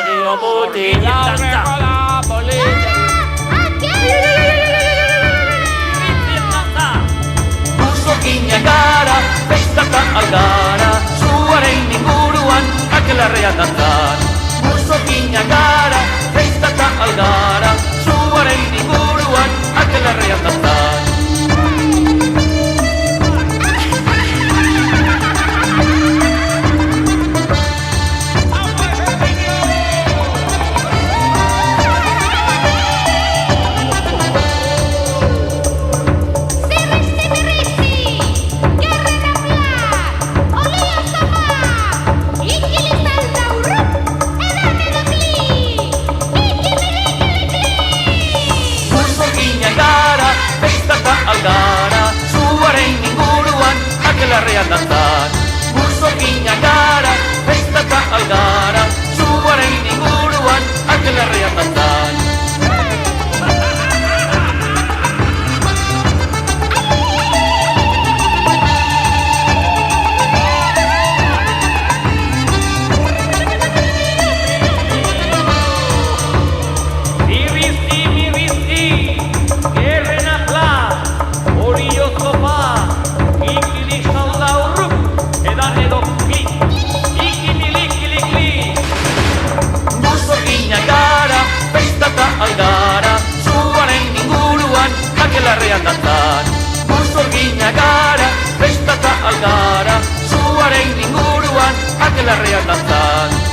giro mutin dantza. Musokinak gara, festatan algara, zuaren inguruan akelarrean dantzan. Musokinak gara, festatan algara, zuaren inguruan akelarrean dantzan. Algara, zuaren inguruan akelarrean dantzan. Musokinak gara, festata algara, zuaren inguruan akelarrean dantzan. Algara, zuaren inguruan akelarrean dantzan. Musokinak gara, festata algara, zuaren inguruan akelarrean dantzan.